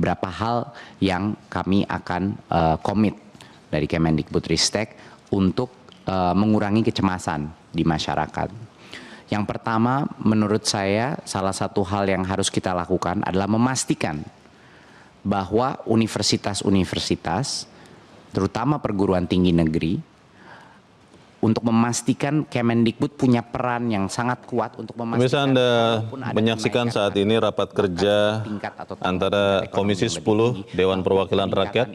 beberapa hal yang kami akan komit dari Kemendikbudristek untuk mengurangi kecemasan di masyarakat. Yang pertama, menurut saya salah satu hal yang harus kita lakukan adalah memastikan bahwa universitas-universitas, terutama perguruan tinggi negeri, untuk memastikan Kemendikbud punya peran yang sangat kuat untuk Pemirsa, memastikan Anda menyaksikan saat ini rapat kerja antara Komisi 10 Dewan Perwakilan Rakyat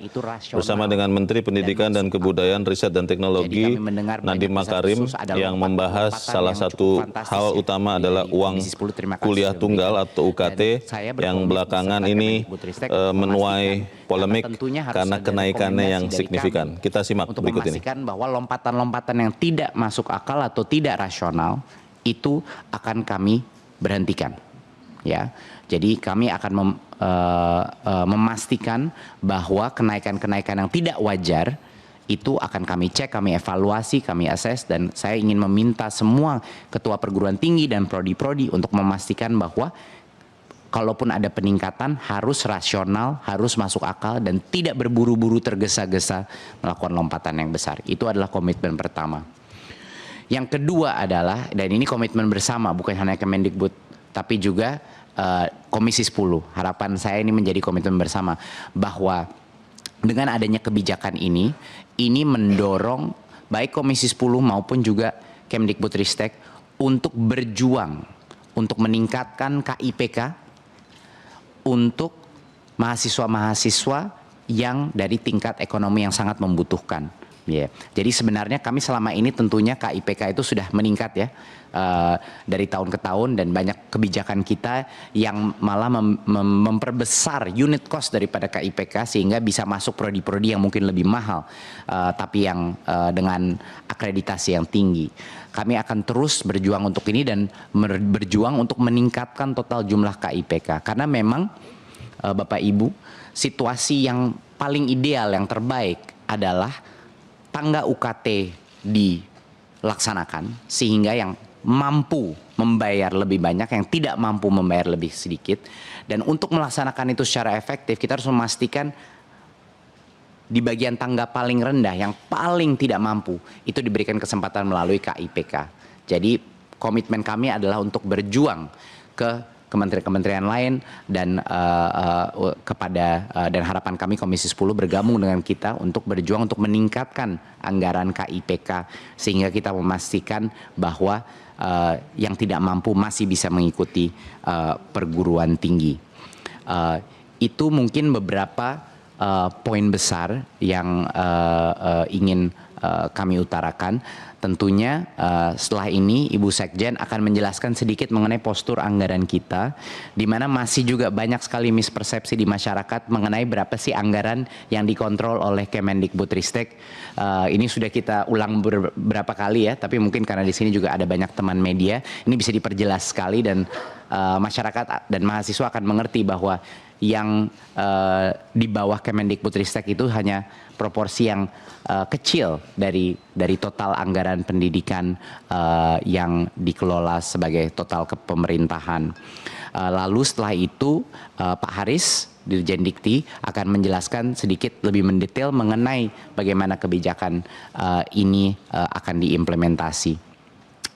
bersama dengan Menteri Pendidikan dan Kebudayaan, Riset dan Teknologi Nadiem Makarim yang membahas salah satu hal utama adalah uang kuliah tunggal atau UKT yang belakangan ini menuai polemik karena kenaikannya yang signifikan. Kita simak berikut ini. Bahwa lompatan-lompatan yang tidak masuk akal atau tidak rasional itu akan kami berhentikan, ya. Jadi kami akan memastikan bahwa kenaikan-kenaikan yang tidak wajar itu akan kami cek, kami evaluasi, kami assess, dan saya ingin meminta semua ketua perguruan tinggi dan prodi-prodi untuk memastikan bahwa kalaupun ada peningkatan harus rasional, harus masuk akal, dan tidak berburu-buru tergesa-gesa melakukan lompatan yang besar. Itu adalah komitmen pertama. Yang kedua adalah, dan ini komitmen bersama, bukan hanya Kemendikbud, tapi juga Komisi 10. Harapan saya ini menjadi komitmen bersama, bahwa dengan adanya kebijakan ini mendorong baik Komisi 10 maupun juga Kemdikbudristek untuk berjuang, untuk meningkatkan KIPK, untuk mahasiswa-mahasiswa yang dari tingkat ekonomi yang sangat membutuhkan. Jadi sebenarnya kami selama ini tentunya KIPK itu sudah meningkat ya dari tahun ke tahun, dan banyak kebijakan kita yang malah memperbesar unit cost daripada KIPK sehingga bisa masuk prodi-prodi yang mungkin lebih mahal tapi yang dengan akreditasi yang tinggi. Kami akan terus berjuang untuk ini dan berjuang untuk meningkatkan total jumlah KIPK, karena memang Bapak Ibu, situasi yang paling ideal, yang terbaik adalah tangga UKT dilaksanakan sehingga yang mampu membayar lebih banyak, yang tidak mampu membayar lebih sedikit. Dan untuk melaksanakan itu secara efektif, kita harus memastikan di bagian tangga paling rendah, yang paling tidak mampu, itu diberikan kesempatan melalui KIPK. Jadi komitmen kami adalah untuk berjuang ke kementerian-kementerian lain dan dan harapan kami Komisi 10 bergabung dengan kita untuk berjuang untuk meningkatkan anggaran KIPK sehingga kita memastikan bahwa yang tidak mampu masih bisa mengikuti perguruan tinggi. Itu mungkin beberapa poin besar yang ingin kami utarakan. Tentunya setelah ini Ibu Sekjen akan menjelaskan sedikit mengenai postur anggaran kita, di mana masih juga banyak sekali mispersepsi di masyarakat mengenai berapa sih anggaran yang dikontrol oleh Kemendikbudristek. Ini sudah kita ulang beberapa kali ya, tapi mungkin karena di sini juga ada banyak teman media, ini bisa diperjelas sekali, dan masyarakat dan mahasiswa akan mengerti bahwa yang di bawah Kemendikbudristek itu hanya proporsi yang kecil dari total anggaran pendidikan yang dikelola sebagai total kepemerintahan. Lalu setelah itu Pak Haris Dirjen Dikti akan menjelaskan sedikit lebih mendetail mengenai bagaimana kebijakan ini akan diimplementasi.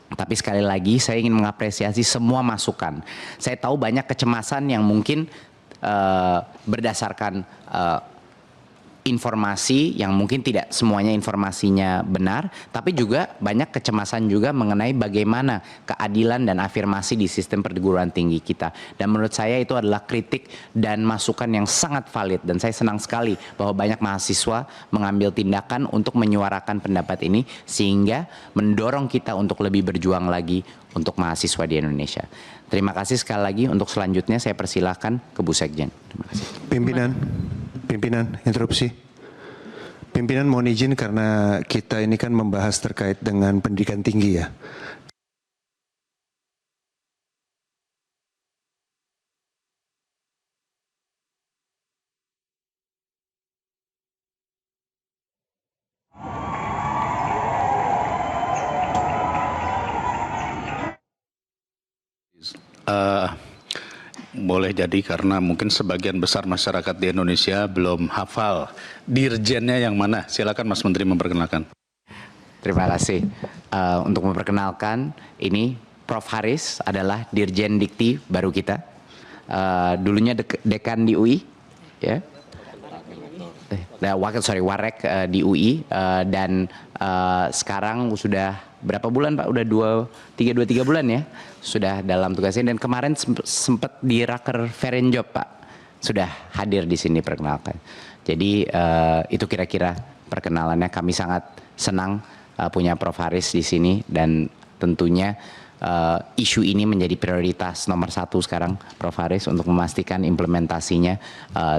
Tapi sekali lagi saya ingin mengapresiasi semua masukan. Saya tahu banyak kecemasan yang mungkin berdasarkan informasi yang mungkin tidak semuanya informasinya benar, tapi juga banyak kecemasan juga mengenai bagaimana keadilan dan afirmasi di sistem perguruan tinggi kita. Dan menurut saya itu adalah kritik dan masukan yang sangat valid, dan saya senang sekali bahwa banyak mahasiswa mengambil tindakan untuk menyuarakan pendapat ini sehingga mendorong kita untuk lebih berjuang lagi untuk mahasiswa di Indonesia. Terima kasih sekali lagi. Untuk selanjutnya saya persilahkan ke Bu Sekjen. Terima kasih. Pimpinan, interupsi. Pimpinan mohon izin karena kita ini kan membahas terkait dengan pendidikan tinggi ya. boleh jadi karena mungkin sebagian besar masyarakat di Indonesia belum hafal dirjennya yang mana. Silakan Mas Menteri memperkenalkan. Terima kasih. Untuk memperkenalkan, ini Prof. Haris adalah Dirjen Dikti baru kita. Dulunya dekan di UI, ya. Warek di UI, dan sekarang sudah berapa bulan Pak? Udah 2-3 bulan ya, sudah dalam tugasnya, dan kemarin sempat di Raker Ferenjob Pak, sudah hadir di sini perkenalkan. Jadi itu kira-kira perkenalannya. Kami sangat senang punya Prof. Haris di sini, dan tentunya isu ini menjadi prioritas nomor 1 sekarang Prof. Haris untuk memastikan implementasinya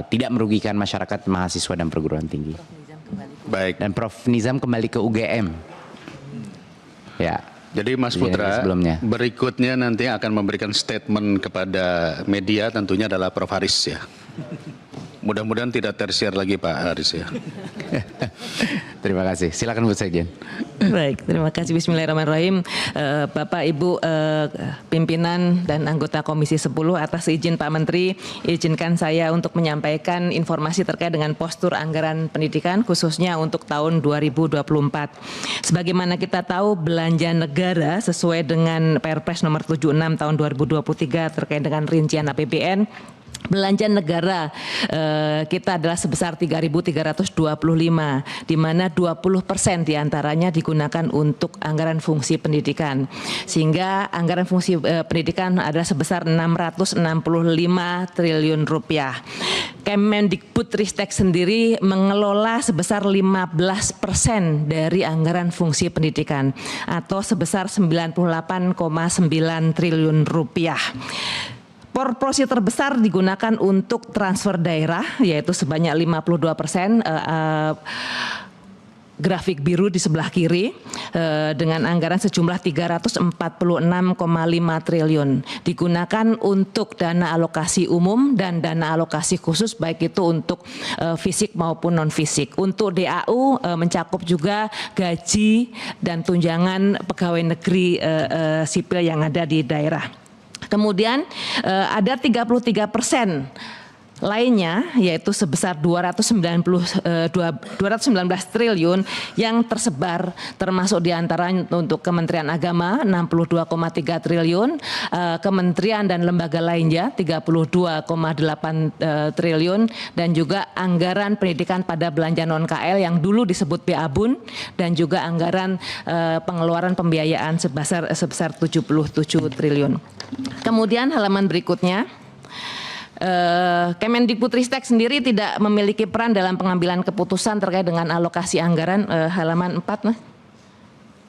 tidak merugikan masyarakat, mahasiswa dan perguruan tinggi. Baik. Dan Prof. Nizam kembali ke UGM. Ya. Jadi Mas Putra, sebelumnya. Berikutnya nanti akan memberikan statement kepada media tentunya adalah Prof. Haris ya. Mudah-mudahan tidak tersiar lagi Pak Haris ya. Terima kasih. Silakan Bu Sekjen. Baik, terima kasih. Bismillahirrahmanirrahim. Bapak, Ibu, pimpinan dan anggota Komisi 10, atas izin Pak Menteri, izinkan saya untuk menyampaikan informasi terkait dengan postur anggaran pendidikan khususnya untuk tahun 2024. Sebagaimana kita tahu, belanja negara sesuai dengan Perpres nomor 76 tahun 2023 terkait dengan rincian APBN, belanja negara kita adalah sebesar 3.325, di mana 20% diantaranya digunakan untuk anggaran fungsi pendidikan, sehingga anggaran fungsi pendidikan adalah sebesar 665 triliun rupiah. Kemendikbudristek sendiri mengelola sebesar 15% dari anggaran fungsi pendidikan atau sebesar 98,9 triliun rupiah. Porsi terbesar digunakan untuk transfer daerah, yaitu sebanyak 52%, grafik biru di sebelah kiri, dengan anggaran sejumlah 346,5 triliun. Digunakan untuk dana alokasi umum dan dana alokasi khusus, baik itu untuk fisik maupun non-fisik. Untuk DAU mencakup juga gaji dan tunjangan pegawai negeri sipil yang ada di daerah. Kemudian ada 33% lainnya, yaitu sebesar 219 triliun yang tersebar, termasuk diantaranya untuk Kementerian Agama 62,3 triliun, kementerian dan lembaga lainnya 32,8 triliun, dan juga anggaran pendidikan pada belanja non-KL yang dulu disebut BABUN, dan juga anggaran pengeluaran pembiayaan sebesar 77 triliun. Kemudian halaman berikutnya, Kemendikbudristek sendiri tidak memiliki peran dalam pengambilan keputusan terkait dengan alokasi anggaran, halaman 4 Mas.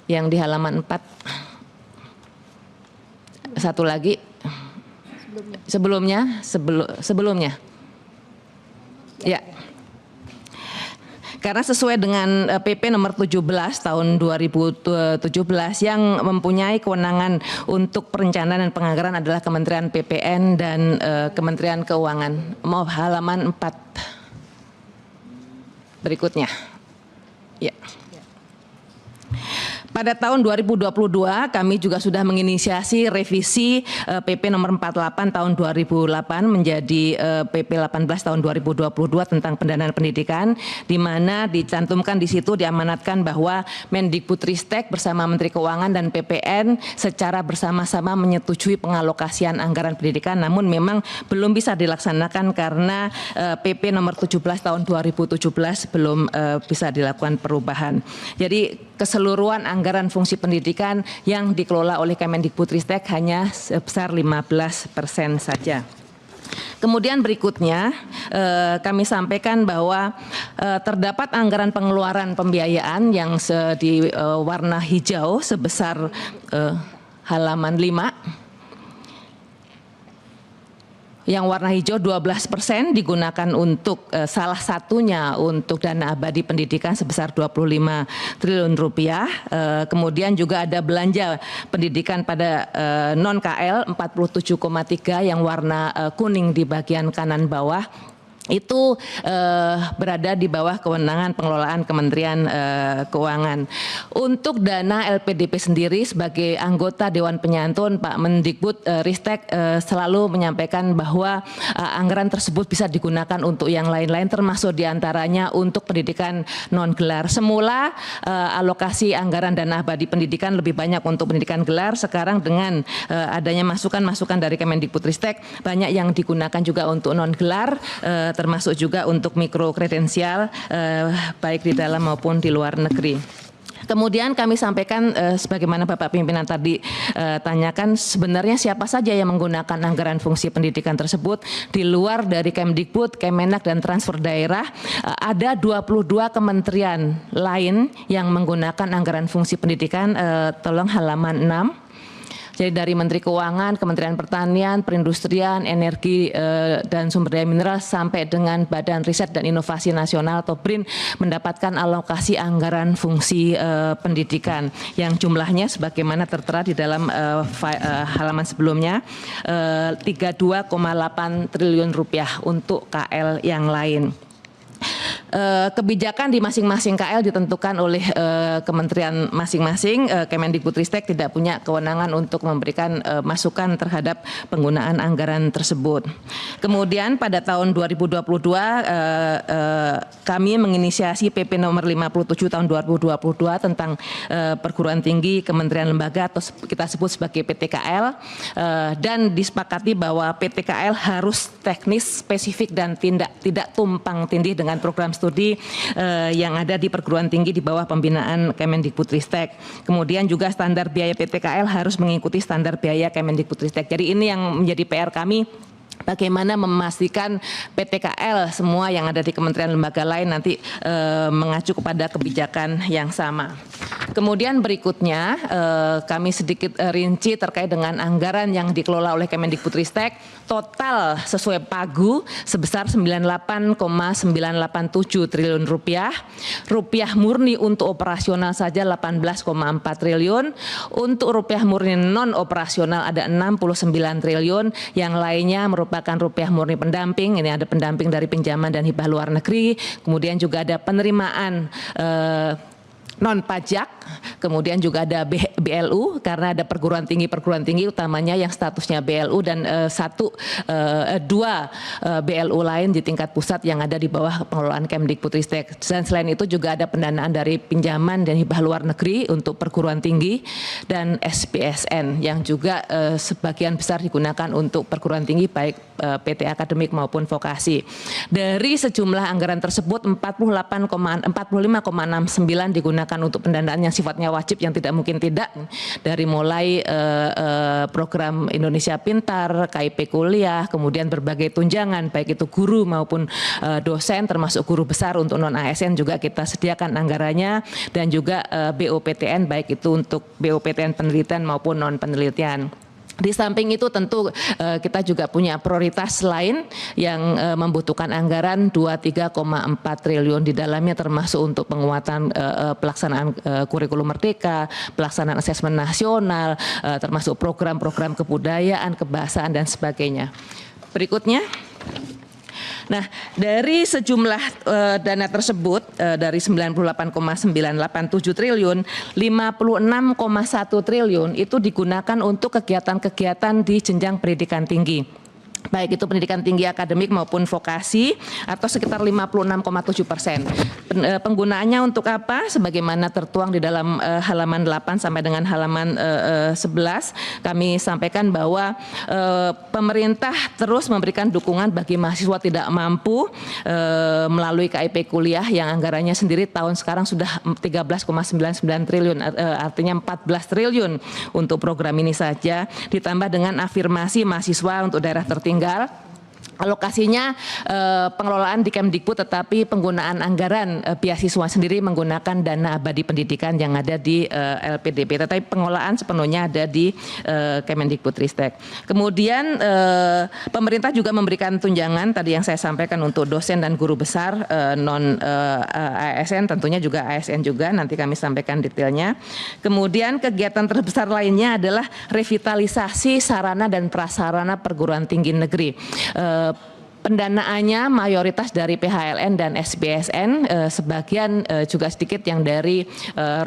Yang di halaman 4. Satu lagi. Sebelumnya. Ya. Karena sesuai dengan PP nomor 17 tahun 2017 yang mempunyai kewenangan untuk perencanaan dan penganggaran adalah Kementerian PPN dan Kementerian Keuangan. Mau halaman 4 berikutnya. Ya. Pada tahun 2022 kami juga sudah menginisiasi revisi PP nomor 48 tahun 2008 menjadi PP 18 tahun 2022 tentang pendanaan pendidikan, di mana dicantumkan di situ diamanatkan bahwa Mendikbudristek bersama Menteri Keuangan dan PPN secara bersama-sama menyetujui pengalokasian anggaran pendidikan, namun memang belum bisa dilaksanakan karena PP nomor 17 tahun 2017 belum bisa dilakukan perubahan. Jadi keseluruhan anggaran fungsi pendidikan yang dikelola oleh Kemendikbudristek hanya sebesar 15% saja. Kemudian berikutnya kami sampaikan bahwa terdapat anggaran pengeluaran pembiayaan yang di warna hijau sebesar halaman 5. Yang warna hijau 12% digunakan untuk salah satunya untuk dana abadi pendidikan sebesar 25 triliun rupiah. Kemudian juga ada belanja pendidikan pada non-KL 47,3 yang warna kuning di bagian kanan bawah. itu berada di bawah kewenangan pengelolaan Kementerian Keuangan. Untuk dana LPDP sendiri sebagai anggota Dewan Penyantun, Pak Mendikbud Ristek selalu menyampaikan bahwa anggaran tersebut bisa digunakan untuk yang lain-lain, termasuk diantaranya untuk pendidikan non-gelar. Semula alokasi anggaran dana abadi pendidikan lebih banyak untuk pendidikan gelar, sekarang dengan adanya masukan-masukan dari Kemendikbudristek banyak yang digunakan juga untuk non-gelar, termasuk juga untuk mikro kredensial baik di dalam maupun di luar negeri. Kemudian kami sampaikan sebagaimana Bapak pimpinan tadi tanyakan, sebenarnya siapa saja yang menggunakan anggaran fungsi pendidikan tersebut di luar dari Kemdikbud, Kemenak dan transfer daerah. Ada 22 kementerian lain yang menggunakan anggaran fungsi pendidikan, tolong halaman 6. Jadi dari Menteri Keuangan, Kementerian Pertanian, Perindustrian, Energi dan Sumber Daya Mineral sampai dengan Badan Riset dan Inovasi Nasional atau BRIN mendapatkan alokasi anggaran fungsi pendidikan yang jumlahnya sebagaimana tertera di dalam halaman sebelumnya 32,8 triliun rupiah untuk KL yang lain. Kebijakan di masing-masing KL ditentukan oleh kementerian masing-masing. Kemendikbudristek tidak punya kewenangan untuk memberikan masukan terhadap penggunaan anggaran tersebut. Kemudian pada tahun 2022 kami menginisiasi PP nomor 57 tahun 2022 tentang perguruan tinggi kementerian lembaga atau kita sebut sebagai PTKL, dan disepakati bahwa PTKL harus teknis, spesifik dan tidak tumpang tindih dengan program studi yang ada di perguruan tinggi di bawah pembinaan Kemendikbudristek. Kemudian juga standar biaya PTKL harus mengikuti standar biaya Kemendikbudristek. Jadi ini yang menjadi PR kami, bagaimana memastikan PTKL semua yang ada di kementerian lembaga lain nanti mengacu kepada kebijakan yang sama. Kemudian berikutnya kami sedikit rinci terkait dengan anggaran yang dikelola oleh Kemendikbudristek. Total sesuai pagu sebesar 98,987 triliun rupiah. Rupiah murni untuk operasional saja 18,4 triliun. Untuk rupiah murni non operasional ada 69 triliun. Yang lainnya merupakan rupiah murni pendamping. Ini ada pendamping dari pinjaman dan hibah luar negeri. Kemudian juga ada penerimaan non pajak, kemudian juga ada BLU karena ada perguruan tinggi utamanya yang statusnya BLU dan dua BLU lain di tingkat pusat yang ada di bawah pengelolaan Kemdikbudristek. Dan selain itu juga ada pendanaan dari pinjaman dan hibah luar negeri untuk perguruan tinggi dan SPSN yang juga sebagian besar digunakan untuk perguruan tinggi baik PT akademik maupun vokasi. Dari sejumlah anggaran tersebut 45,69 digunakan untuk pendanaan yang sifatnya wajib yang tidak mungkin tidak, dari mulai program Indonesia Pintar, KIP kuliah, kemudian berbagai tunjangan baik itu guru maupun dosen termasuk guru besar untuk non ASN juga kita sediakan anggarannya, dan juga BOPTN baik itu untuk BOPTN penelitian maupun non penelitian. Di samping itu tentu kita juga punya prioritas lain yang membutuhkan anggaran 23,4 triliun di dalamnya, termasuk untuk penguatan pelaksanaan kurikulum merdeka, pelaksanaan asesmen nasional, termasuk program-program kebudayaan, kebahasaan dan sebagainya. Berikutnya. Nah, dari sejumlah dana tersebut dari 98,987 triliun, 56,1 triliun itu digunakan untuk kegiatan-kegiatan di jenjang pendidikan tinggi. Baik itu pendidikan tinggi akademik maupun vokasi atau sekitar 56,7%. Penggunaannya untuk apa? Sebagaimana tertuang di dalam halaman 8 sampai dengan halaman 11, kami sampaikan bahwa pemerintah terus memberikan dukungan bagi mahasiswa tidak mampu melalui KIP kuliah yang anggarannya sendiri tahun sekarang sudah 13,99 triliun, artinya 14 triliun untuk program ini saja, ditambah dengan afirmasi mahasiswa untuk daerah tertinggal. Alokasinya pengelolaan di Kemdikbud, tetapi penggunaan anggaran beasiswa sendiri menggunakan dana abadi pendidikan yang ada di LPDP, tetapi pengelolaan sepenuhnya ada di Kemendikbudristek. Kemudian pemerintah juga memberikan tunjangan tadi yang saya sampaikan untuk dosen dan guru besar non ASN, tentunya juga ASN juga, nanti kami sampaikan detailnya. Kemudian kegiatan terbesar lainnya adalah revitalisasi sarana dan prasarana perguruan tinggi negeri. Pendanaannya mayoritas dari PHLN dan SBSN, sebagian juga sedikit yang dari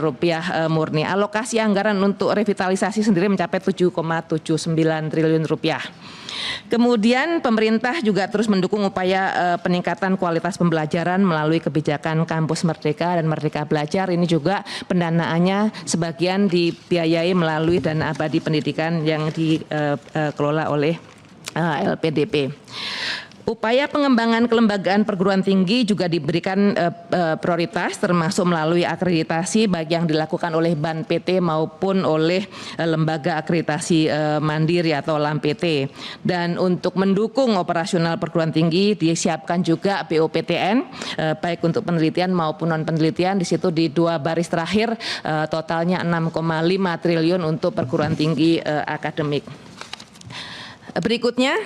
rupiah murni. Alokasi anggaran untuk revitalisasi sendiri mencapai 7,79 triliun rupiah. Kemudian pemerintah juga terus mendukung upaya peningkatan kualitas pembelajaran melalui kebijakan Kampus Merdeka dan Merdeka Belajar. Ini juga pendanaannya sebagian dibiayai melalui dana abadi pendidikan yang dikelola oleh LPDP. Upaya pengembangan kelembagaan perguruan tinggi juga diberikan prioritas, termasuk melalui akreditasi baik yang dilakukan oleh BAN PT maupun oleh lembaga akreditasi mandiri atau LAM-PT. Dan untuk mendukung operasional perguruan tinggi disiapkan juga BOPTN baik untuk penelitian maupun non penelitian. Di situ di 2 baris terakhir totalnya 6,5 triliun untuk perguruan tinggi akademik. Berikutnya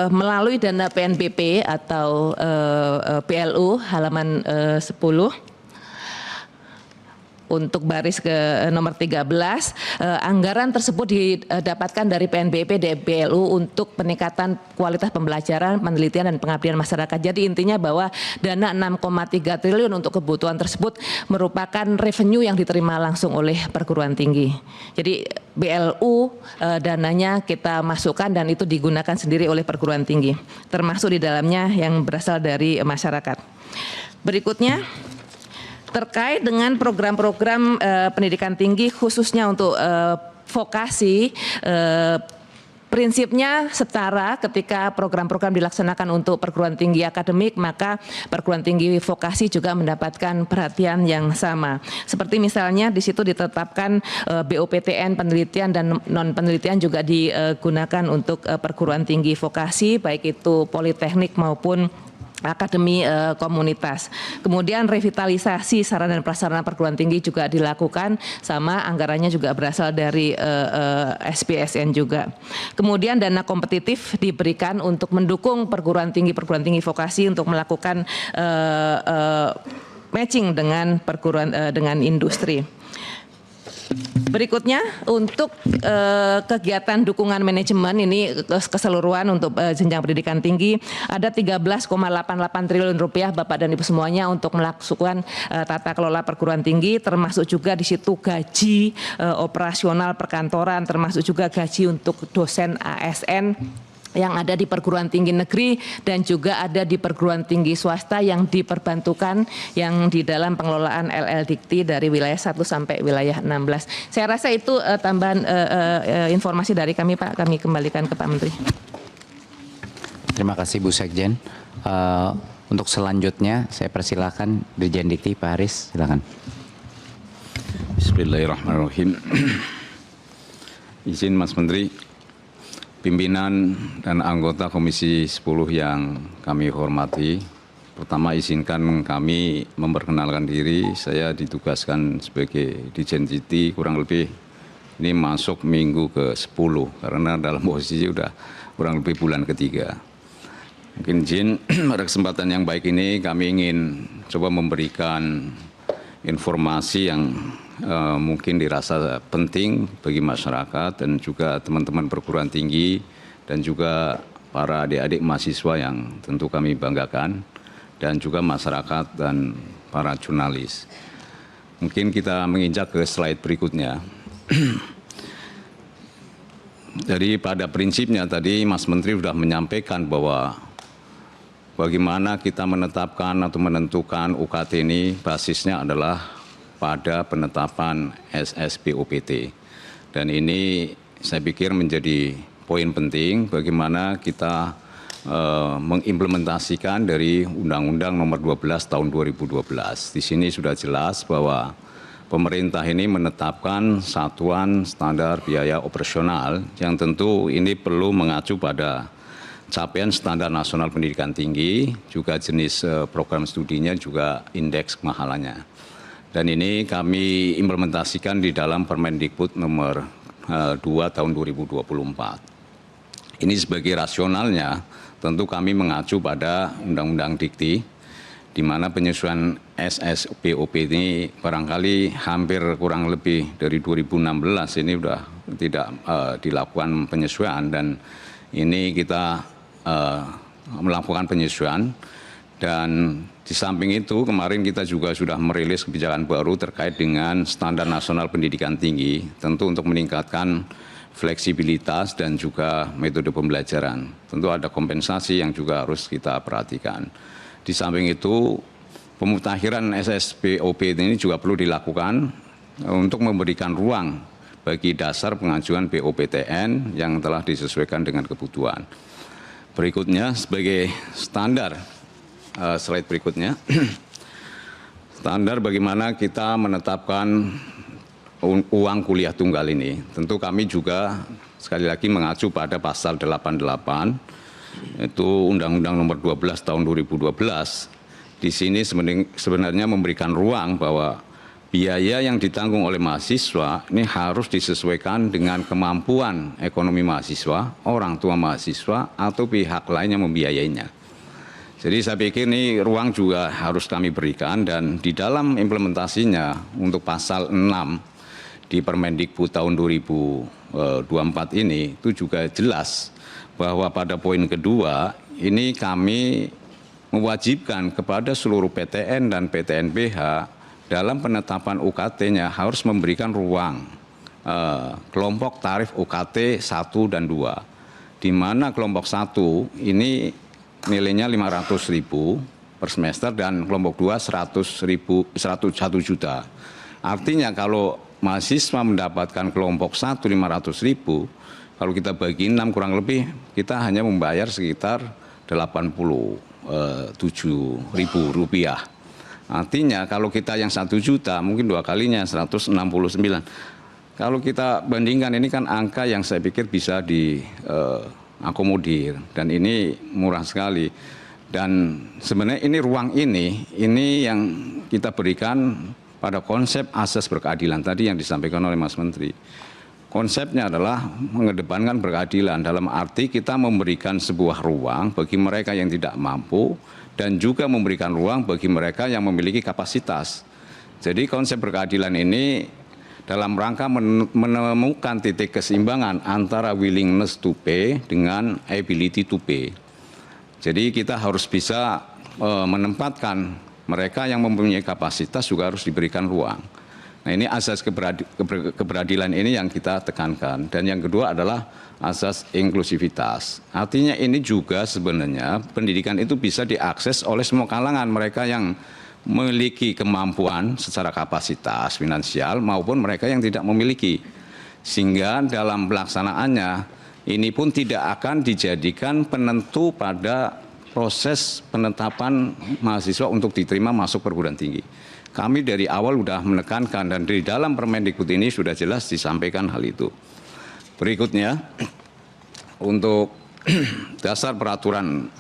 melalui dana PNBP atau PLU halaman 10 untuk baris ke nomor 13, anggaran tersebut didapatkan dari PNBP dan PLU untuk peningkatan kualitas pembelajaran, penelitian dan pengabdian masyarakat. Jadi intinya bahwa dana 6,3 triliun untuk kebutuhan tersebut merupakan revenue yang diterima langsung oleh perguruan tinggi. Jadi BLU dananya kita masukkan dan itu digunakan sendiri oleh perguruan tinggi, termasuk di dalamnya yang berasal dari masyarakat. Berikutnya terkait dengan program-program pendidikan tinggi khususnya untuk vokasi, prinsipnya setara ketika program-program dilaksanakan untuk perguruan tinggi akademik, maka perguruan tinggi vokasi juga mendapatkan perhatian yang sama. Seperti misalnya di situ ditetapkan BOPTN penelitian dan non penelitian juga digunakan untuk perguruan tinggi vokasi, baik itu politeknik maupun akademi komunitas. Kemudian revitalisasi sarana dan prasarana perguruan tinggi juga dilakukan, sama anggarannya juga berasal dari SBSN juga. Kemudian dana kompetitif diberikan untuk mendukung perguruan tinggi vokasi untuk melakukan matching dengan dengan industri. Berikutnya untuk kegiatan dukungan manajemen ini keseluruhan untuk jenjang pendidikan tinggi ada 13,88 triliun rupiah Bapak dan Ibu semuanya untuk melakukan tata kelola perguruan tinggi, termasuk juga di situ gaji operasional perkantoran, termasuk juga gaji untuk dosen ASN yang ada di perguruan tinggi negeri dan juga ada di perguruan tinggi swasta yang diperbantukan yang di dalam pengelolaan LL Dikti dari wilayah 1 sampai wilayah 16. Saya rasa itu tambahan informasi dari kami Pak, kami kembalikan ke Pak Menteri. Terima kasih Bu Sekjen. Untuk selanjutnya saya persilakan Dirjen Dikti Pak Haris, silakan. Bismillahirrahmanirrahim. Izin Mas Menteri, pimpinan dan anggota Komisi 10 yang kami hormati, pertama izinkan kami memperkenalkan diri. Saya ditugaskan sebagai Dirjen Dikti kurang lebih ini masuk minggu ke-10 karena dalam posisi sudah kurang lebih bulan ketiga. Mungkin izin pada kesempatan yang baik ini kami ingin coba memberikan informasi yang mungkin dirasa penting bagi masyarakat dan juga teman-teman perguruan tinggi dan juga para adik-adik mahasiswa yang tentu kami banggakan dan juga masyarakat dan para jurnalis. Mungkin kita menginjak ke slide berikutnya. Jadi pada prinsipnya tadi Mas Menteri sudah menyampaikan bahwa bagaimana kita menetapkan atau menentukan UKT ini basisnya adalah pada penetapan SSBOPT. Dan ini saya pikir menjadi poin penting bagaimana kita mengimplementasikan dari Undang-Undang Nomor 12 Tahun 2012. Di sini sudah jelas bahwa pemerintah ini menetapkan satuan standar biaya operasional yang tentu ini perlu mengacu pada capaian standar nasional pendidikan tinggi, juga jenis program studinya, juga indeks kemahalannya. Dan ini kami implementasikan di dalam Permendikbud nomor 2 tahun 2024. Ini sebagai rasionalnya tentu kami mengacu pada Undang-Undang Dikti, di mana penyesuaian SSBOP ini barangkali hampir kurang lebih dari 2016 ini sudah tidak dilakukan penyesuaian, dan ini kita melakukan penyesuaian. Dan di samping itu kemarin kita juga sudah merilis kebijakan baru terkait dengan standar nasional pendidikan tinggi, tentu untuk meningkatkan fleksibilitas dan juga metode pembelajaran. Tentu ada kompensasi yang juga harus kita perhatikan. Di samping itu pemutakhiran SSBOP ini juga perlu dilakukan untuk memberikan ruang bagi dasar pengajuan BOPTN yang telah disesuaikan dengan kebutuhan. Berikutnya sebagai standar, slide berikutnya, standar bagaimana kita menetapkan uang kuliah tunggal ini. Tentu kami juga sekali lagi mengacu pada pasal 88, itu Undang-Undang Nomor 12 Tahun 2012. Di sini sebenarnya memberikan ruang bahwa biaya yang ditanggung oleh mahasiswa ini harus disesuaikan dengan kemampuan ekonomi mahasiswa, orang tua mahasiswa, atau pihak lain yang membiayainya. Jadi saya pikir ini ruang juga harus kami berikan, dan di dalam implementasinya untuk pasal 6 di Permendikbud tahun 2024 ini itu juga jelas bahwa pada poin kedua ini kami mewajibkan kepada seluruh PTN dan PTNBH dalam penetapan UKT-nya harus memberikan ruang kelompok tarif UKT 1 dan 2, di mana kelompok 1 ini nilainya 500.000 per semester dan kelompok 2 101 juta. Artinya kalau mahasiswa mendapatkan kelompok 1 500.000, kalau kita bagi 6 kurang lebih kita hanya membayar sekitar 87.000 rupiah. Artinya kalau kita yang 1 juta mungkin 2 kalinya 169. Kalau kita bandingkan ini kan angka yang saya pikir bisa diakomodir dan ini murah sekali. Dan sebenarnya ini ruang ini yang kita berikan pada konsep asas berkeadilan tadi yang disampaikan oleh Mas Menteri. Konsepnya adalah mengedepankan berkeadilan dalam arti kita memberikan sebuah ruang bagi mereka yang tidak mampu dan juga memberikan ruang bagi mereka yang memiliki kapasitas. Jadi konsep berkeadilan ini dalam rangka menemukan titik keseimbangan antara willingness to pay dengan ability to pay. Jadi kita harus bisa menempatkan mereka yang mempunyai kapasitas juga harus diberikan ruang. Nah ini asas keberadilan ini yang kita tekankan. Dan yang kedua adalah asas inklusivitas. Artinya ini juga sebenarnya pendidikan itu bisa diakses oleh semua kalangan, mereka yang memiliki kemampuan secara kapasitas finansial maupun mereka yang tidak memiliki. Sehingga dalam pelaksanaannya ini pun tidak akan dijadikan penentu pada proses penetapan mahasiswa untuk diterima masuk perguruan tinggi. Kami dari awal sudah menekankan dan di dalam Permendikbud ini sudah jelas disampaikan hal itu. Berikutnya, untuk dasar peraturan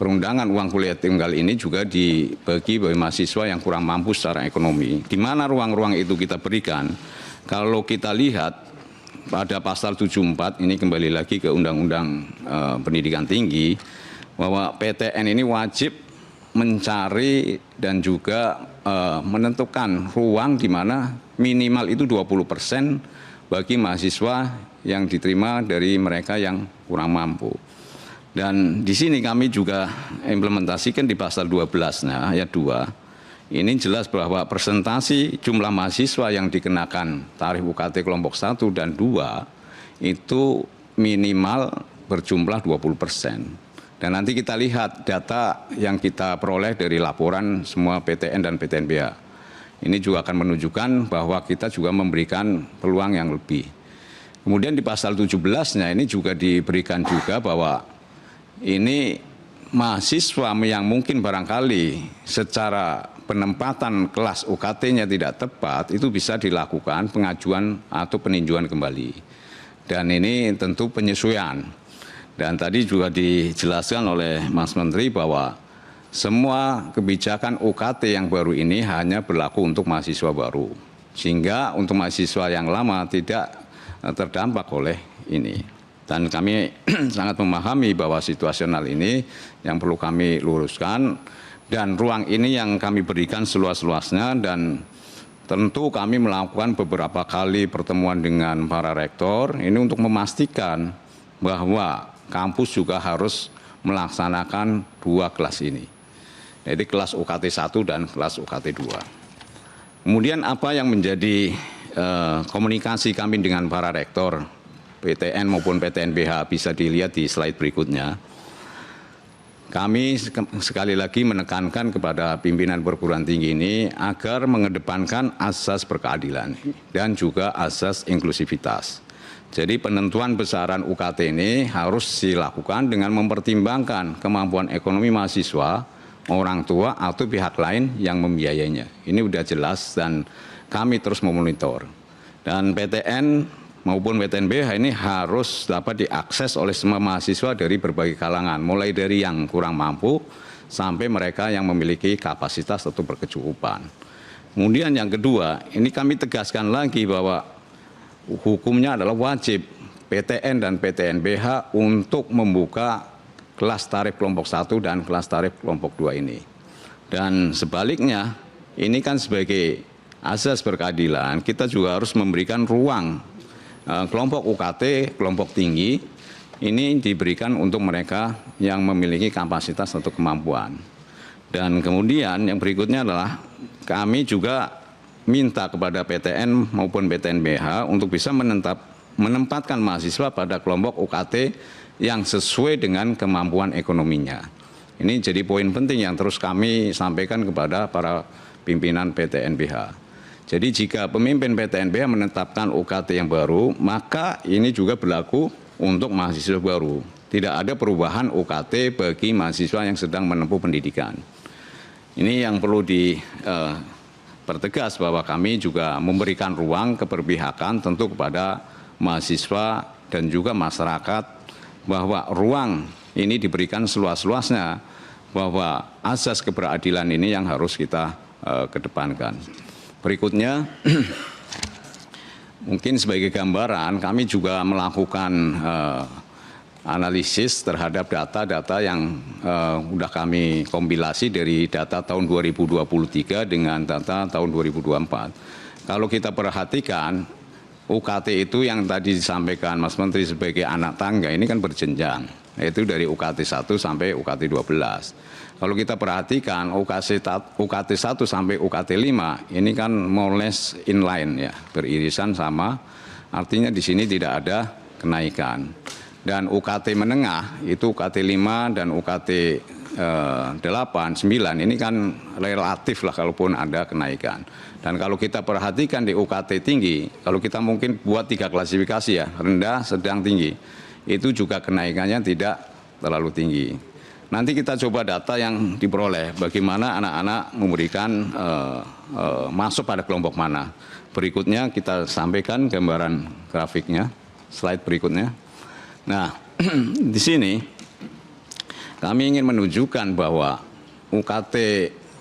perundangan uang kuliah tunggal ini juga dibagi bagi mahasiswa yang kurang mampu secara ekonomi. Di mana ruang-ruang itu kita berikan? Kalau kita lihat pada pasal 74, ini kembali lagi ke Undang-Undang Pendidikan Tinggi, bahwa PTN ini wajib mencari dan juga menentukan ruang di mana minimal itu 20% bagi mahasiswa yang diterima dari mereka yang kurang mampu. Dan di sini kami juga implementasikan di pasal 12-nya ayat 2. Ini jelas bahwa presentasi jumlah mahasiswa yang dikenakan tarif UKT kelompok 1 dan 2 itu minimal berjumlah 20%. Dan nanti kita lihat data yang kita peroleh dari laporan semua PTN dan PTNBH. Ini juga akan menunjukkan bahwa kita juga memberikan peluang yang lebih. Kemudian di pasal 17-nya ini juga diberikan juga bahwa ini mahasiswa yang mungkin barangkali secara penempatan kelas UKT-nya tidak tepat, itu bisa dilakukan pengajuan atau peninjauan kembali. Dan ini tentu penyesuaian. Dan tadi juga dijelaskan oleh Mas Menteri bahwa semua kebijakan UKT yang baru ini hanya berlaku untuk mahasiswa baru. Sehingga untuk mahasiswa yang lama tidak terdampak oleh ini. Dan kami sangat memahami bahwa situasional ini yang perlu kami luruskan. Dan ruang ini yang kami berikan seluas-luasnya, dan tentu kami melakukan beberapa kali pertemuan dengan para rektor ini untuk memastikan bahwa kampus juga harus melaksanakan 2 kelas ini. Jadi kelas UKT 1 dan kelas UKT 2. Kemudian apa yang menjadi komunikasi kami dengan para rektor PTN maupun PTNBH bisa dilihat di slide berikutnya. Kami sekali lagi menekankan kepada pimpinan perguruan tinggi ini agar mengedepankan asas berkeadilan dan juga asas inklusivitas. Jadi penentuan besaran UKT ini harus dilakukan dengan mempertimbangkan kemampuan ekonomi mahasiswa, orang tua atau pihak lain yang membiayainya. Ini sudah jelas dan kami terus memonitor. Dan PTN maupun PTNBH ini harus dapat diakses oleh semua mahasiswa dari berbagai kalangan, mulai dari yang kurang mampu sampai mereka yang memiliki kapasitas atau berkecukupan. Kemudian yang kedua, ini kami tegaskan lagi bahwa hukumnya adalah wajib PTN dan PTNBH untuk membuka kelas tarif kelompok 1 dan kelas tarif kelompok 2 ini. Dan sebaliknya, ini kan sebagai asas berkeadilan, kita juga harus memberikan ruang kelompok UKT, kelompok tinggi, ini diberikan untuk mereka yang memiliki kapasitas atau kemampuan. Dan kemudian yang berikutnya adalah kami juga minta kepada PTN maupun PTNBH untuk bisa menempatkan mahasiswa pada kelompok UKT yang sesuai dengan kemampuan ekonominya. Ini jadi poin penting yang terus kami sampaikan kepada para pimpinan PTNBH. Jadi jika pemimpin PTNBH menetapkan UKT yang baru, maka ini juga berlaku untuk mahasiswa baru. Tidak ada perubahan UKT bagi mahasiswa yang sedang menempuh pendidikan. Ini yang perlu dipertegas bahwa kami juga memberikan ruang keberpihakan tentu kepada mahasiswa dan juga masyarakat bahwa ruang ini diberikan seluas-luasnya bahwa asas keberadilan ini yang harus kita kedepankan. Berikutnya, mungkin sebagai gambaran, kami juga melakukan analisis terhadap data-data yang sudah kami kompilasi dari data tahun 2023 dengan data tahun 2024. Kalau kita perhatikan, UKT itu yang tadi disampaikan Mas Menteri sebagai anak tangga ini kan berjenjang, yaitu dari UKT 1 sampai UKT 12. Kalau kita perhatikan UKT 1 sampai UKT 5 ini kan more or less inline ya, beririsan sama, artinya di sini tidak ada kenaikan. Dan UKT menengah itu UKT 5 dan UKT 8, 9 ini kan relatif lah kalaupun ada kenaikan. Dan kalau kita perhatikan di UKT tinggi, kalau kita mungkin buat 3 klasifikasi ya, rendah, sedang, tinggi, itu juga kenaikannya tidak terlalu tinggi. Nanti kita coba data yang diperoleh, bagaimana anak-anak memberikan masuk pada kelompok mana. Berikutnya kita sampaikan gambaran grafiknya, slide berikutnya. Nah, di sini kami ingin menunjukkan bahwa UKT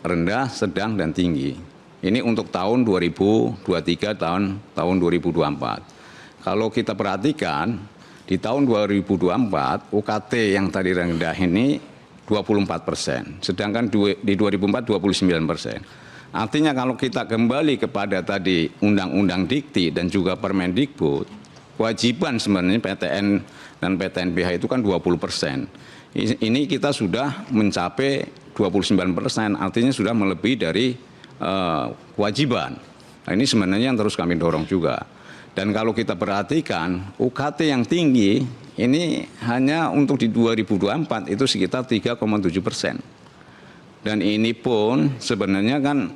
rendah, sedang, dan tinggi. Ini untuk tahun 2023, tahun 2024. Kalau kita perhatikan, di tahun 2024, UKT yang tadi rendah ini 24%, sedangkan di 2004 29%. Artinya kalau kita kembali kepada tadi Undang-Undang Dikti dan juga Permendikbud, kewajiban sebenarnya PTN dan PTNBH itu kan 20%. Ini kita sudah mencapai 29%, artinya sudah melebihi dari kewajiban. Nah, ini sebenarnya yang terus kami dorong juga. Dan kalau kita perhatikan UKT yang tinggi ini hanya untuk di 2024 itu sekitar 3,7%. Dan ini pun sebenarnya kan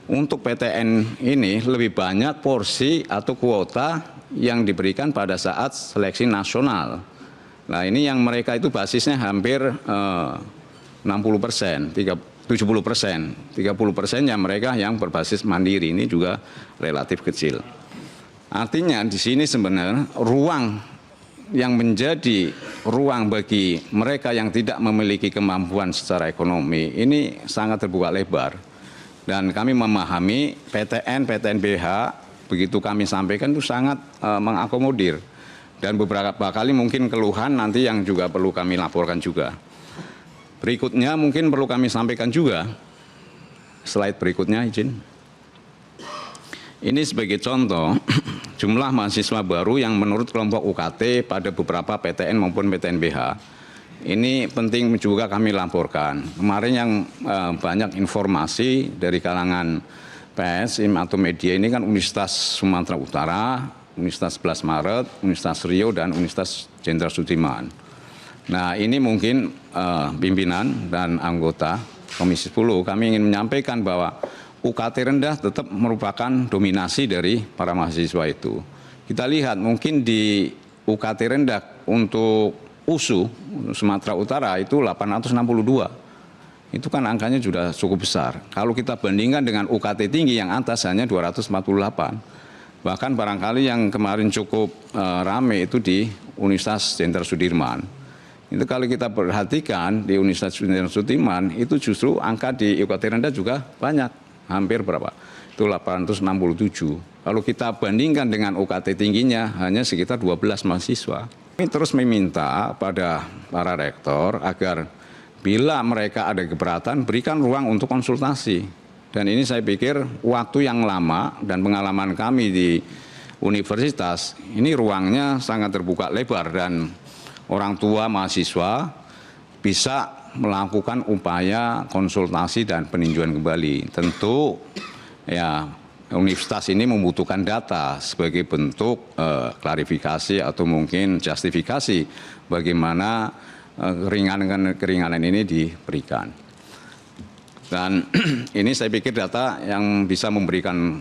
untuk PTN ini lebih banyak porsi atau kuota yang diberikan pada saat seleksi nasional. Nah ini yang mereka itu basisnya hampir 60%, 70%, 30% yang mereka yang berbasis mandiri ini juga relatif kecil. Artinya di sini sebenarnya ruang yang menjadi ruang bagi mereka yang tidak memiliki kemampuan secara ekonomi ini sangat terbuka lebar. Dan kami memahami PTN, PTNBH, begitu kami sampaikan itu sangat mengakomodir. Dan beberapa kali mungkin keluhan nanti yang juga perlu kami laporkan juga. Berikutnya mungkin perlu kami sampaikan juga, slide berikutnya izin. Ini sebagai contoh, jumlah mahasiswa baru yang menurut kelompok UKT pada beberapa PTN maupun PTNBH, ini penting juga kami laporkan. Kemarin yang banyak informasi dari kalangan PSIM atau media ini kan Universitas Sumatera Utara, Universitas 11 Maret, Universitas Riau, dan Universitas Jenderal Sudirman. Nah ini mungkin pimpinan dan anggota Komisi 10 kami ingin menyampaikan bahwa UKT rendah tetap merupakan dominasi dari para mahasiswa itu. Kita lihat mungkin di UKT rendah untuk USU Sumatera Utara itu 862. Itu kan angkanya sudah cukup besar. Kalau kita bandingkan dengan UKT tinggi yang atas hanya 248. Bahkan barangkali yang kemarin cukup rame itu di Universitas Jenderal Sudirman. Itu kalau kita perhatikan di Universitas Jenderal Sudirman itu justru angka di UKT rendah juga banyak. Hampir berapa? Itu 867. Kalau kita bandingkan dengan UKT tingginya hanya sekitar 12 mahasiswa. Kami terus meminta pada para rektor agar bila mereka ada keberatan berikan ruang untuk konsultasi. Dan ini saya pikir waktu yang lama dan pengalaman kami di universitas ini ruangnya sangat terbuka lebar dan orang tua mahasiswa bisa melakukan upaya konsultasi dan peninjauan kembali. Tentu ya universitas ini membutuhkan data sebagai bentuk klarifikasi atau mungkin justifikasi bagaimana keringanan ini diberikan. Dan ini saya pikir data yang bisa memberikan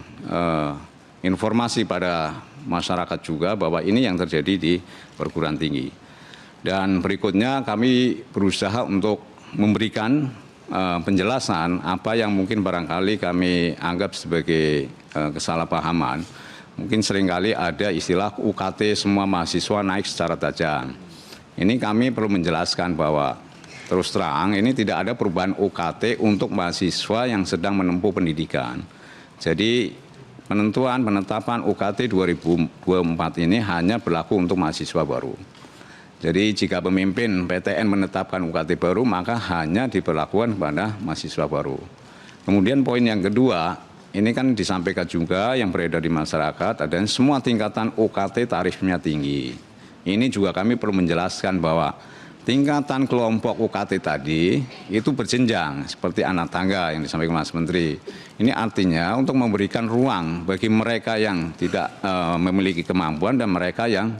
informasi pada masyarakat juga bahwa ini yang terjadi di perguruan tinggi. Dan berikutnya kami berusaha untuk memberikan penjelasan apa yang mungkin barangkali kami anggap sebagai kesalahpahaman. Mungkin seringkali ada istilah UKT semua mahasiswa naik secara tajam. Ini kami perlu menjelaskan bahwa terus terang ini tidak ada perubahan UKT untuk mahasiswa yang sedang menempuh pendidikan. Jadi penetapan UKT 2024 ini hanya berlaku untuk mahasiswa baru. Jadi jika pemimpin PTN menetapkan UKT baru maka hanya diberlakukan kepada mahasiswa baru. Kemudian poin yang kedua, ini kan disampaikan juga yang beredar di masyarakat ada semua tingkatan UKT tarifnya tinggi. Ini juga kami perlu menjelaskan bahwa tingkatan kelompok UKT tadi itu berjenjang seperti anak tangga yang disampaikan Mas Menteri. Ini artinya untuk memberikan ruang bagi mereka yang tidak memiliki kemampuan dan mereka yang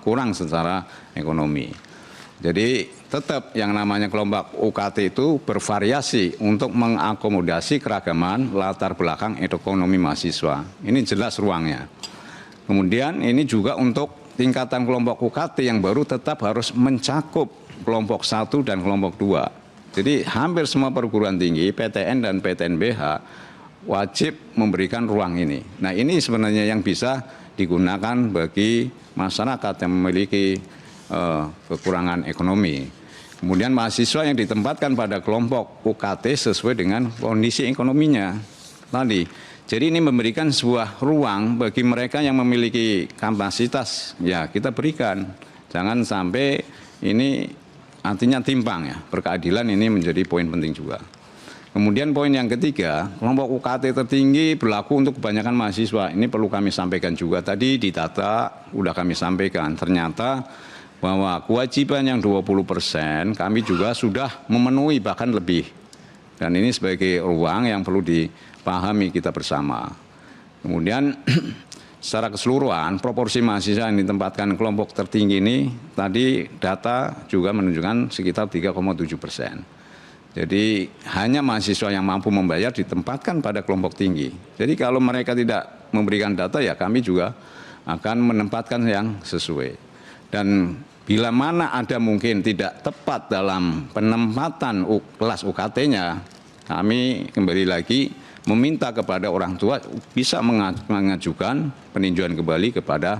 kurang secara ekonomi. Jadi tetap yang namanya kelompok UKT itu bervariasi untuk mengakomodasi keragaman latar belakang ekonomi mahasiswa. Ini jelas ruangnya. Kemudian ini juga untuk tingkatan kelompok UKT yang baru tetap harus mencakup kelompok 1 dan kelompok 2. Jadi hampir semua perguruan tinggi, PTN dan PTNBH wajib memberikan ruang ini. Nah ini sebenarnya yang bisa digunakan bagi masyarakat yang memiliki kekurangan ekonomi. Kemudian mahasiswa yang ditempatkan pada kelompok UKT sesuai dengan kondisi ekonominya tadi. Jadi ini memberikan sebuah ruang bagi mereka yang memiliki kapasitas, ya kita berikan. Jangan sampai ini artinya timpang ya, berkeadilan ini menjadi poin penting juga. Kemudian poin yang ketiga, kelompok UKT tertinggi berlaku untuk kebanyakan mahasiswa. Ini perlu kami sampaikan juga. Tadi di data sudah kami sampaikan, ternyata bahwa kewajiban yang 20% kami juga sudah memenuhi bahkan lebih. Dan ini sebagai ruang yang perlu dipahami kita bersama. Kemudian secara keseluruhan proporsi mahasiswa yang ditempatkan kelompok tertinggi ini tadi data juga menunjukkan sekitar 3,7%. Jadi hanya mahasiswa yang mampu membayar ditempatkan pada kelompok tinggi. Jadi kalau mereka tidak memberikan data ya kami juga akan menempatkan yang sesuai. Dan bila mana ada mungkin tidak tepat dalam penempatan kelas UKT-nya, kami kembali lagi meminta kepada orang tua bisa mengajukan peninjauan kembali kepada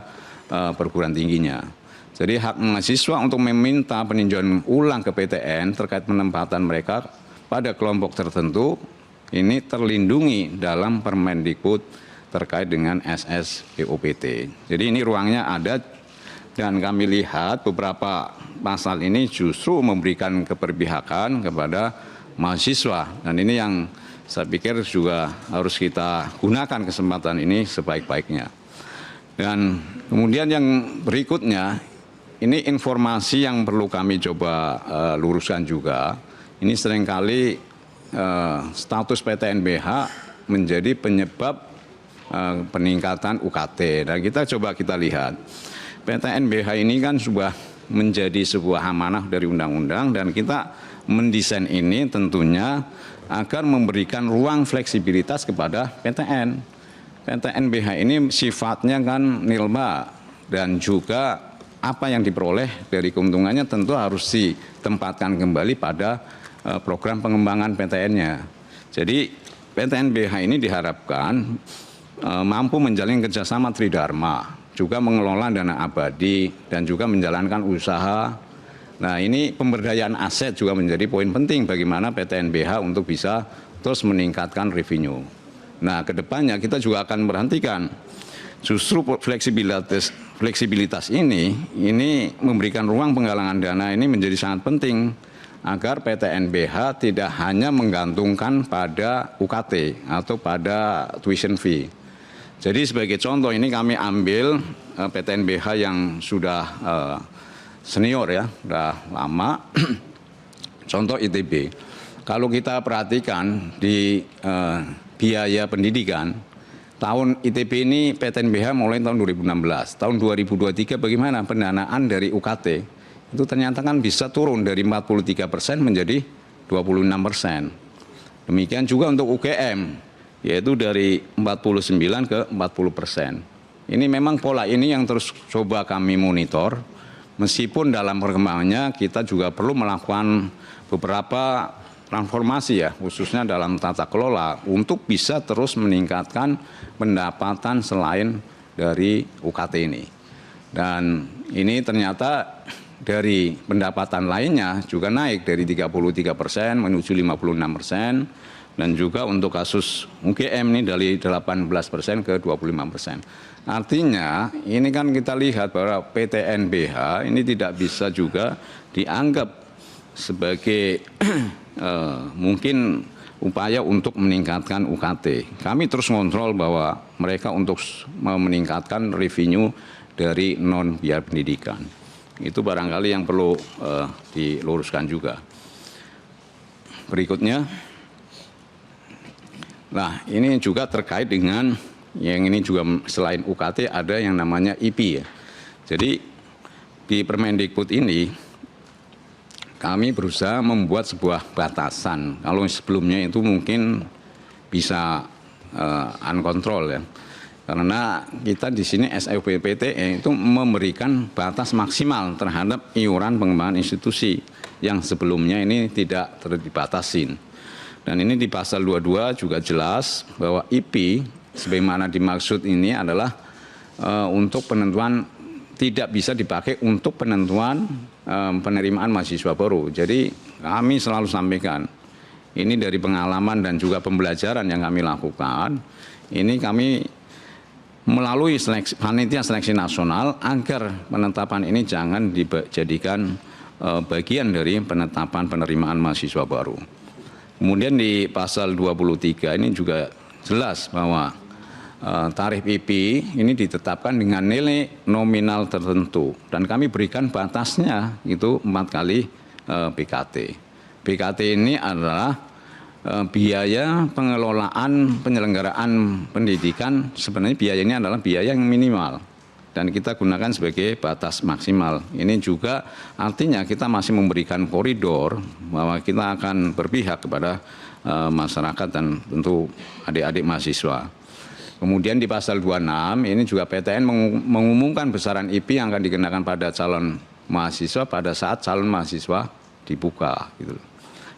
perguruan tingginya. Jadi hak mahasiswa untuk meminta peninjauan ulang ke PTN terkait penempatan mereka pada kelompok tertentu ini terlindungi dalam Permendikbud terkait dengan SSBOPT. Jadi ini ruangnya ada dan kami lihat beberapa pasal ini justru memberikan keberpihakan kepada mahasiswa dan ini yang saya pikir juga harus kita gunakan kesempatan ini sebaik-baiknya. Dan kemudian yang berikutnya ini informasi yang perlu kami coba luruskan juga. Ini seringkali status PTNBH menjadi penyebab peningkatan UKT. Dan kita lihat, PTNBH ini kan sudah menjadi sebuah amanah dari undang-undang dan kita mendesain ini tentunya agar memberikan ruang fleksibilitas kepada PTN. PTNBH ini sifatnya kan nilba dan juga apa yang diperoleh dari keuntungannya tentu harus ditempatkan kembali pada program pengembangan PTN-nya. Jadi PTNBH ini diharapkan mampu menjalin kerjasama tridharma, juga mengelola dana abadi dan juga menjalankan usaha. Nah, ini pemberdayaan aset juga menjadi poin penting bagaimana PTNBH untuk bisa terus meningkatkan revenue. Nah, kedepannya kita juga akan memperhatikan justru fleksibilitas ini memberikan ruang penggalangan dana ini menjadi sangat penting agar PTNBH tidak hanya menggantungkan pada UKT atau pada tuition fee. Jadi sebagai contoh ini kami ambil PTNBH yang sudah senior ya, sudah lama. Contoh ITB. Kalau kita perhatikan di biaya pendidikan, tahun ITB ini PTNBH mulai tahun 2016. Tahun 2023 bagaimana pendanaan dari UKT? Itu ternyata kan bisa turun dari 43% menjadi 26%. Demikian juga untuk UGM, yaitu dari 49 ke 40%. Ini memang pola ini yang terus coba kami monitor, meskipun dalam perkembangannya kita juga perlu melakukan beberapa transformasi ya, khususnya dalam tata kelola untuk bisa terus meningkatkan pendapatan selain dari UKT ini. Dan ini ternyata dari pendapatan lainnya juga naik dari 33% menuju 56%. Dan juga untuk kasus UGM ini dari 18% ke 25%. Artinya ini kan kita lihat bahwa PTNBH ini tidak bisa juga dianggap sebagai mungkin upaya untuk meningkatkan UKT. Kami terus ngontrol bahwa mereka untuk meningkatkan revenue dari non biaya pendidikan. Itu barangkali yang perlu diluruskan juga. Berikutnya. Nah, ini juga terkait dengan yang ini juga selain UKT ada yang namanya IP ya. Jadi di Permendikbud ini kami berusaha membuat sebuah batasan. Kalau sebelumnya itu mungkin bisa uncontrol ya. Karena kita di sini SFPPTE itu memberikan batas maksimal terhadap iuran pengembangan institusi yang sebelumnya ini tidak dibatasin. Dan ini di pasal 22 juga jelas bahwa IP sebagaimana dimaksud ini adalah untuk penentuan tidak bisa dipakai untuk penentuan penerimaan mahasiswa baru. Jadi kami selalu sampaikan ini dari pengalaman dan juga pembelajaran yang kami lakukan. Ini kami melalui panitia seleksi nasional agar penetapan ini jangan dijadikan bagian dari penetapan penerimaan mahasiswa baru. Kemudian di pasal 23 ini juga jelas bahwa tarif IP ini ditetapkan dengan nilai nominal tertentu dan kami berikan batasnya itu 4 kali BKT. BKT ini adalah biaya pengelolaan penyelenggaraan pendidikan, sebenarnya biayanya adalah biaya yang minimal dan kita gunakan sebagai batas maksimal. Ini juga artinya kita masih memberikan koridor bahwa kita akan berpihak kepada masyarakat dan tentu adik-adik mahasiswa. Kemudian di pasal 26 ini juga PTN mengumumkan besaran IP yang akan dikenakan pada calon mahasiswa pada saat calon mahasiswa dibuka. Gitu.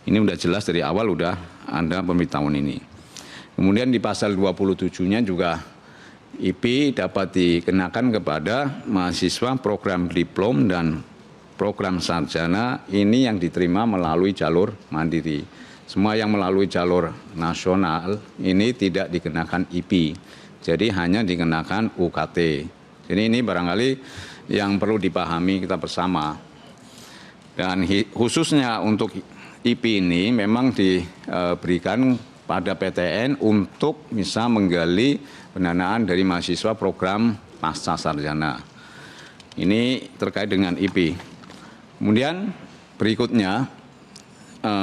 Ini udah jelas dari awal udah ada pemberitahuan ini. Kemudian di pasal 27-nya juga IP dapat dikenakan kepada mahasiswa program diplom dan program sarjana ini yang diterima melalui jalur mandiri. Semua yang melalui jalur nasional ini tidak dikenakan IP, jadi hanya dikenakan UKT. Jadi ini barangkali yang perlu dipahami kita bersama. Dan khususnya untuk IP ini memang diberikan pada PTN untuk bisa menggali pendanaan dari mahasiswa program pasca sarjana. Ini terkait dengan IP. Kemudian berikutnya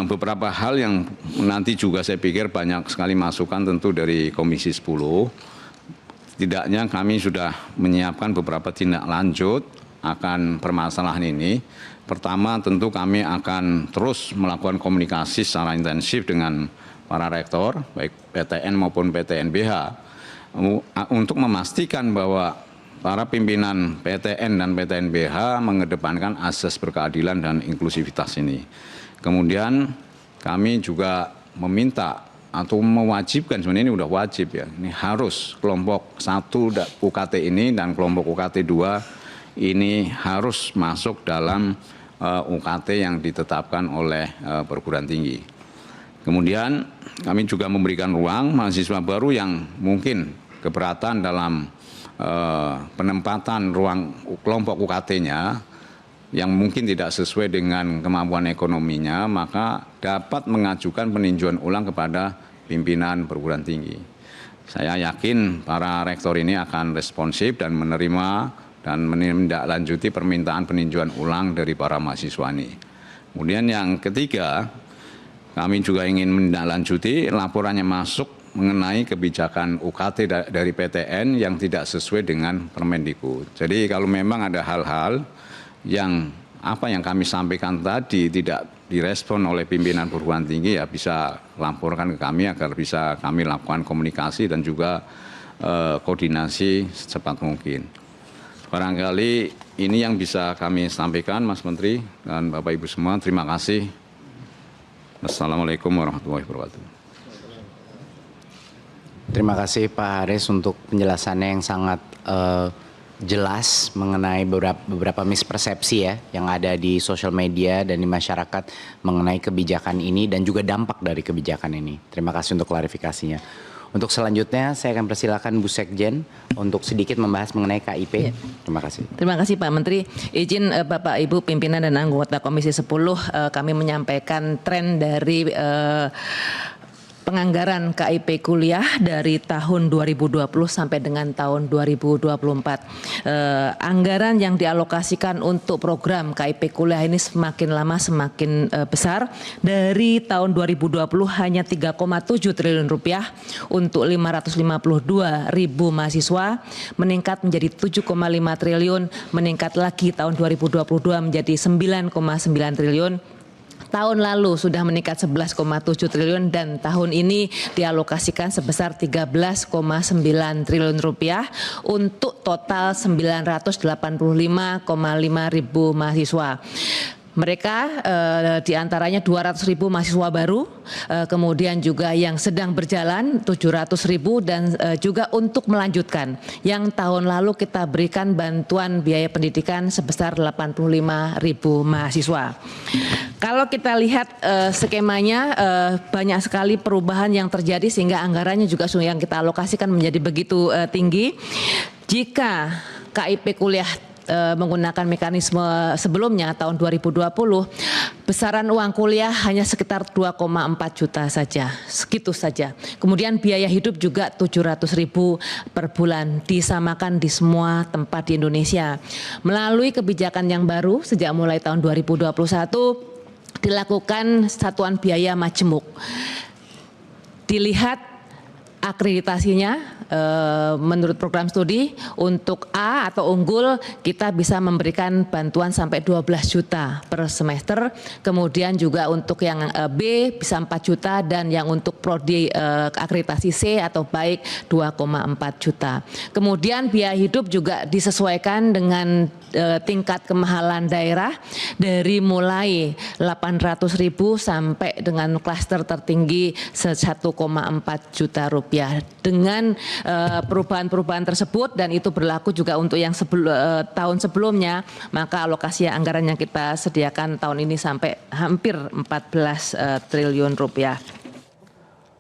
beberapa hal yang nanti juga saya pikir banyak sekali masukan tentu dari Komisi 10. Setidaknya kami sudah menyiapkan beberapa tindak lanjut akan permasalahan ini. Pertama tentu kami akan terus melakukan komunikasi secara intensif dengan para rektor, baik PTN maupun PTNBH, untuk memastikan bahwa para pimpinan PTN dan PTNBH mengedepankan asas berkeadilan dan inklusivitas ini. Kemudian kami juga meminta atau mewajibkan, sebenarnya ini udah wajib ya, ini harus kelompok 1 UKT ini dan kelompok UKT 2 ini harus masuk dalam UKT yang ditetapkan oleh perguruan tinggi. Kemudian kami juga memberikan ruang mahasiswa baru yang mungkin keberatan dalam penempatan ruang kelompok UKT-nya yang mungkin tidak sesuai dengan kemampuan ekonominya, maka dapat mengajukan peninjauan ulang kepada pimpinan perguruan tinggi. Saya yakin para rektor ini akan responsif dan menerima dan menindaklanjuti permintaan peninjauan ulang dari para mahasiswa ini. Kemudian yang ketiga, kami juga ingin menindaklanjuti laporannya masuk mengenai kebijakan UKT dari PTN yang tidak sesuai dengan Permendikbud. Jadi kalau memang ada hal-hal yang apa yang kami sampaikan tadi tidak direspon oleh pimpinan perguruan tinggi, ya bisa laporkan ke kami agar bisa kami lakukan komunikasi dan juga koordinasi secepat mungkin. Barangkali ini yang bisa kami sampaikan, Mas Menteri dan Bapak Ibu semua. Terima kasih. Assalamualaikum warahmatullahi wabarakatuh. Terima kasih Pak Haris untuk penjelasannya yang sangat jelas mengenai beberapa mispersepsi ya yang ada di sosial media dan di masyarakat mengenai kebijakan ini dan juga dampak dari kebijakan ini. Terima kasih untuk klarifikasinya. Untuk selanjutnya saya akan persilakan Bu Sekjen untuk sedikit membahas mengenai KIP. Terima kasih. Terima kasih Pak Menteri. Izin Bapak Ibu pimpinan dan anggota Komisi 10 kami menyampaikan tren dari penganggaran KIP kuliah dari tahun 2020 sampai dengan tahun 2024. Anggaran yang dialokasikan untuk program KIP kuliah ini semakin lama semakin besar. Dari tahun 2020 hanya 3,7 triliun rupiah untuk 552 ribu mahasiswa, meningkat menjadi 7,5 triliun, meningkat lagi tahun 2022 menjadi 9,9 triliun. Tahun lalu sudah meningkat 11,7 triliun dan tahun ini dialokasikan sebesar 13,9 triliun rupiah untuk total 985,5 ribu mahasiswa. Mereka diantaranya 200 ribu mahasiswa baru, kemudian juga yang sedang berjalan 700 ribu dan juga untuk melanjutkan. Yang tahun lalu kita berikan bantuan biaya pendidikan sebesar 85 ribu mahasiswa. Kalau kita lihat skemanya banyak sekali perubahan yang terjadi sehingga anggarannya juga yang kita alokasikan menjadi begitu tinggi. Jika KIP kuliah menggunakan mekanisme sebelumnya tahun 2020, besaran uang kuliah hanya sekitar 2,4 juta saja, segitu saja. Kemudian biaya hidup juga 700 ribu per bulan, disamakan di semua tempat di Indonesia. Melalui kebijakan yang baru sejak mulai tahun 2021, dilakukan satuan biaya majemuk. Dilihat akreditasinya menurut program studi untuk A atau unggul kita bisa memberikan bantuan sampai 12 juta per semester, kemudian juga untuk yang B bisa 4 juta dan yang untuk prodi akreditasi C atau baik 2,4 juta. Kemudian biaya hidup juga disesuaikan dengan tingkat kemahalan daerah dari mulai 800 ribu sampai dengan klaster tertinggi 1,4 juta rupiah. Dengan perubahan-perubahan tersebut dan itu berlaku juga untuk yang tahun sebelumnya, maka alokasi anggaran yang kita sediakan tahun ini sampai hampir 14 triliun rupiah.